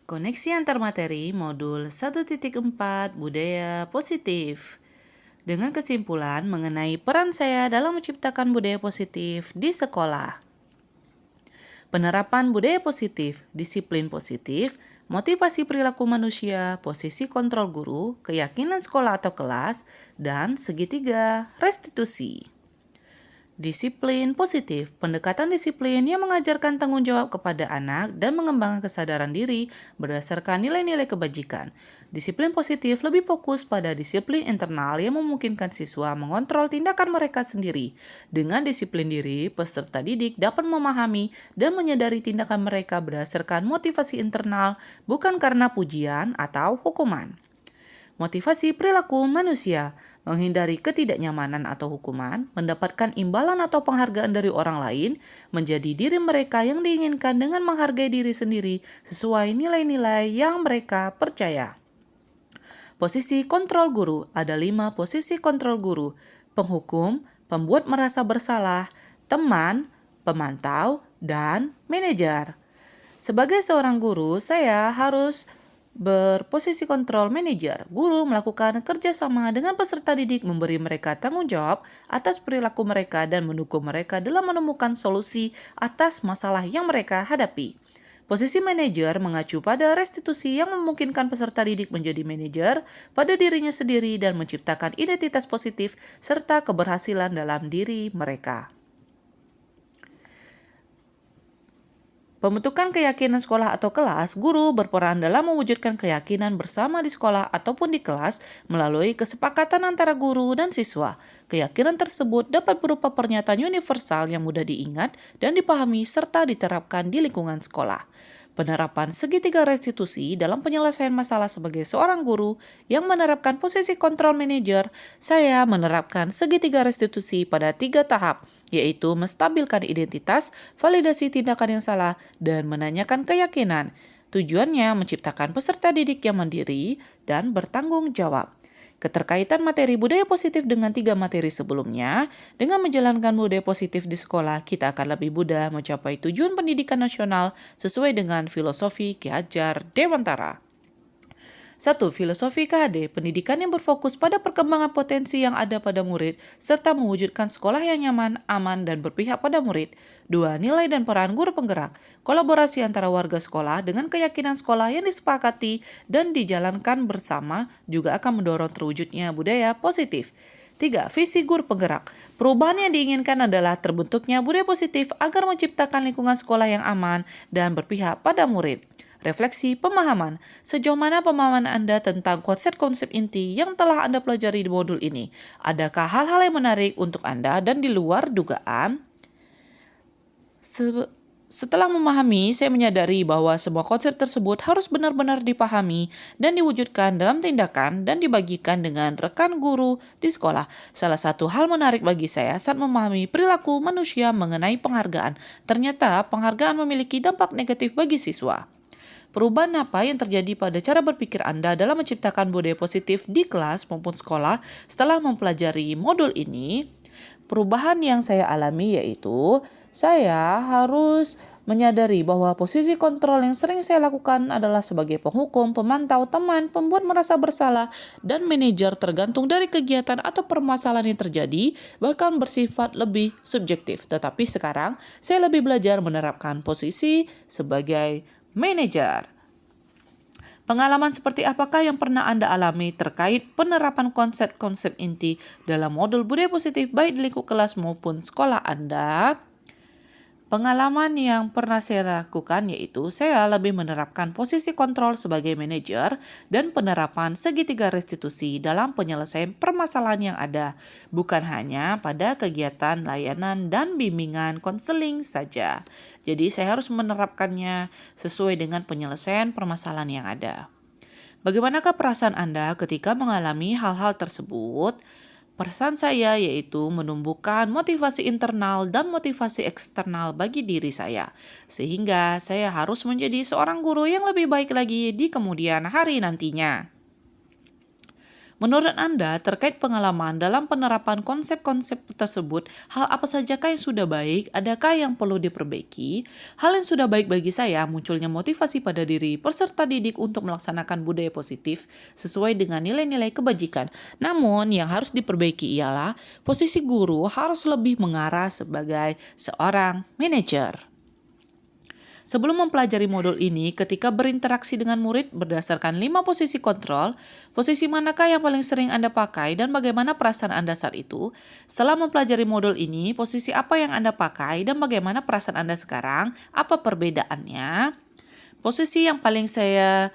Koneksi antar materi modul 1.4 Budaya Positif. Dengan kesimpulan mengenai peran saya dalam menciptakan budaya positif di sekolah. Penerapan budaya positif, disiplin positif, motivasi perilaku manusia, posisi kontrol guru, keyakinan sekolah atau kelas, dan segitiga restitusi. Disiplin positif, pendekatan disiplin yang mengajarkan tanggung jawab kepada anak dan mengembangkan kesadaran diri berdasarkan nilai-nilai kebajikan. Disiplin positif lebih fokus pada disiplin internal yang memungkinkan siswa mengontrol tindakan mereka sendiri. Dengan disiplin diri, peserta didik dapat memahami dan menyadari tindakan mereka berdasarkan motivasi internal, bukan karena pujian atau hukuman. Motivasi perilaku manusia, menghindari ketidaknyamanan atau hukuman, mendapatkan imbalan atau penghargaan dari orang lain, menjadi diri mereka yang diinginkan dengan menghargai diri sendiri sesuai nilai-nilai yang mereka percaya. Posisi kontrol guru, ada 5 posisi kontrol guru: penghukum, pembuat merasa bersalah, teman, pemantau, dan manajer. Sebagai seorang guru, saya harus berposisi kontrol manajer. Guru melakukan kerjasama dengan peserta didik, memberi mereka tanggung jawab atas perilaku mereka dan mendukung mereka dalam menemukan solusi atas masalah yang mereka hadapi. Posisi manajer mengacu pada restitusi yang memungkinkan peserta didik menjadi manajer pada dirinya sendiri dan menciptakan identitas positif serta keberhasilan dalam diri mereka. Pembentukan keyakinan sekolah atau kelas, guru berperan dalam mewujudkan keyakinan bersama di sekolah ataupun di kelas melalui kesepakatan antara guru dan siswa. Keyakinan tersebut dapat berupa pernyataan universal yang mudah diingat dan dipahami serta diterapkan di lingkungan sekolah. Penerapan segitiga restitusi dalam penyelesaian masalah. Sebagai seorang guru yang menerapkan posisi kontrol manajer, saya menerapkan segitiga restitusi pada 3 tahap, yaitu menstabilkan identitas, validasi tindakan yang salah, dan menanyakan keyakinan. Tujuannya menciptakan peserta didik yang mandiri dan bertanggung jawab. Keterkaitan materi budaya positif dengan 3 materi sebelumnya, dengan menjalankan budaya positif di sekolah, kita akan lebih mudah mencapai tujuan pendidikan nasional sesuai dengan filosofi Ki Hajar Dewantara. 1. Filosofi KHD, pendidikan yang berfokus pada perkembangan potensi yang ada pada murid, serta mewujudkan sekolah yang nyaman, aman, dan berpihak pada murid. 2. Nilai dan peran guru penggerak, kolaborasi antara warga sekolah dengan keyakinan sekolah yang disepakati dan dijalankan bersama juga akan mendorong terwujudnya budaya positif. 3. Visi guru penggerak. Perubahan yang diinginkan adalah terbentuknya budaya positif agar menciptakan lingkungan sekolah yang aman dan berpihak pada murid. Refleksi pemahaman. Sejauh mana pemahaman Anda tentang konsep-konsep inti yang telah Anda pelajari di modul ini? Adakah hal-hal yang menarik untuk Anda dan di luar dugaan? Setelah memahami, saya menyadari bahwa semua konsep tersebut harus benar-benar dipahami dan diwujudkan dalam tindakan dan dibagikan dengan rekan guru di sekolah. Salah satu hal menarik bagi saya saat memahami perilaku manusia mengenai penghargaan. Ternyata penghargaan memiliki dampak negatif bagi siswa. Perubahan apa yang terjadi pada cara berpikir Anda dalam menciptakan budaya positif di kelas maupun sekolah setelah mempelajari modul ini? Perubahan yang saya alami yaitu saya harus menyadari bahwa posisi kontrol yang sering saya lakukan adalah sebagai penghukum, pemantau, teman, pembuat merasa bersalah, dan manajer tergantung dari kegiatan atau permasalahan yang terjadi, bahkan bersifat lebih subjektif. Tetapi sekarang saya lebih belajar menerapkan posisi sebagai manajer. Pengalaman seperti apakah yang pernah Anda alami terkait penerapan konsep-konsep inti dalam modul budaya positif baik di lingkup kelas maupun sekolah Anda? Pengalaman yang pernah saya lakukan yaitu saya lebih menerapkan posisi kontrol sebagai manajer dan penerapan segitiga restitusi dalam penyelesaian permasalahan yang ada, bukan hanya pada kegiatan layanan dan bimbingan konseling saja. Jadi saya harus menerapkannya sesuai dengan penyelesaian permasalahan yang ada. Bagaimanakah perasaan Anda ketika mengalami hal-hal tersebut? Pesan saya yaitu menumbuhkan motivasi internal dan motivasi eksternal bagi diri saya, sehingga saya harus menjadi seorang guru yang lebih baik lagi di kemudian hari nantinya. Menurut Anda, terkait pengalaman dalam penerapan konsep-konsep tersebut, hal apa sajakah yang sudah baik, adakah yang perlu diperbaiki? Hal yang sudah baik bagi saya, munculnya motivasi pada diri peserta didik untuk melaksanakan budaya positif sesuai dengan nilai-nilai kebajikan. Namun, yang harus diperbaiki ialah posisi guru harus lebih mengarah sebagai seorang manajer. Sebelum mempelajari modul ini, ketika berinteraksi dengan murid berdasarkan 5 posisi kontrol, posisi manakah yang paling sering Anda pakai dan bagaimana perasaan Anda saat itu? Setelah mempelajari modul ini, posisi apa yang Anda pakai dan bagaimana perasaan Anda sekarang? Apa perbedaannya? Posisi yang paling saya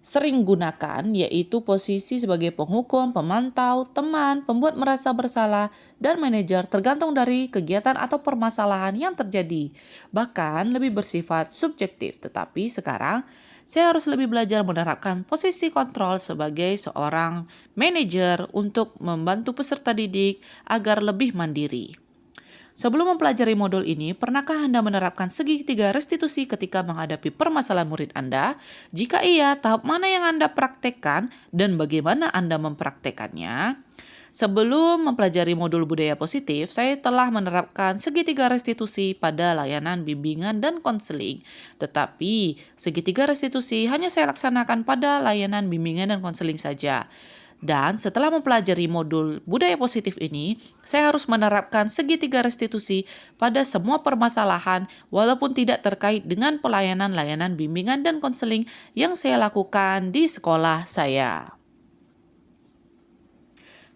sering gunakan yaitu posisi sebagai penghukum, pemantau, teman, pembuat merasa bersalah, dan manajer tergantung dari kegiatan atau permasalahan yang terjadi. Bahkan lebih bersifat subjektif, tetapi sekarang saya harus lebih belajar menerapkan posisi kontrol sebagai seorang manajer untuk membantu peserta didik agar lebih mandiri. Sebelum mempelajari modul ini, pernahkah Anda menerapkan segitiga restitusi ketika menghadapi permasalahan murid Anda? Jika iya, tahap mana yang Anda praktekkan dan bagaimana Anda mempraktekannya? Sebelum mempelajari modul budaya positif, saya telah menerapkan segitiga restitusi pada layanan bimbingan dan konseling. Tetapi, segitiga restitusi hanya saya laksanakan pada layanan bimbingan dan konseling saja. Dan setelah mempelajari modul budaya positif ini, saya harus menerapkan segitiga restitusi pada semua permasalahan walaupun tidak terkait dengan pelayanan-layanan bimbingan dan konseling yang saya lakukan di sekolah saya.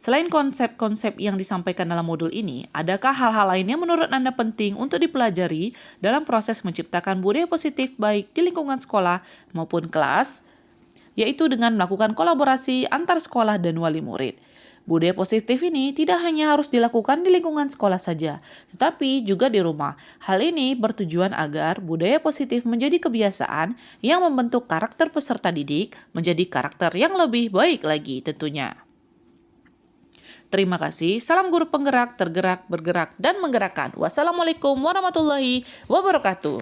Selain konsep-konsep yang disampaikan dalam modul ini, adakah hal-hal lain yang menurut Anda penting untuk dipelajari dalam proses menciptakan budaya positif baik di lingkungan sekolah maupun kelas? Yaitu dengan melakukan kolaborasi antar sekolah dan wali murid. Budaya positif ini tidak hanya harus dilakukan di lingkungan sekolah saja, tetapi juga di rumah. Hal ini bertujuan agar budaya positif menjadi kebiasaan yang membentuk karakter peserta didik menjadi karakter yang lebih baik lagi tentunya. Terima kasih. Salam guru penggerak, tergerak, bergerak, dan menggerakkan. Wassalamualaikum warahmatullahi wabarakatuh.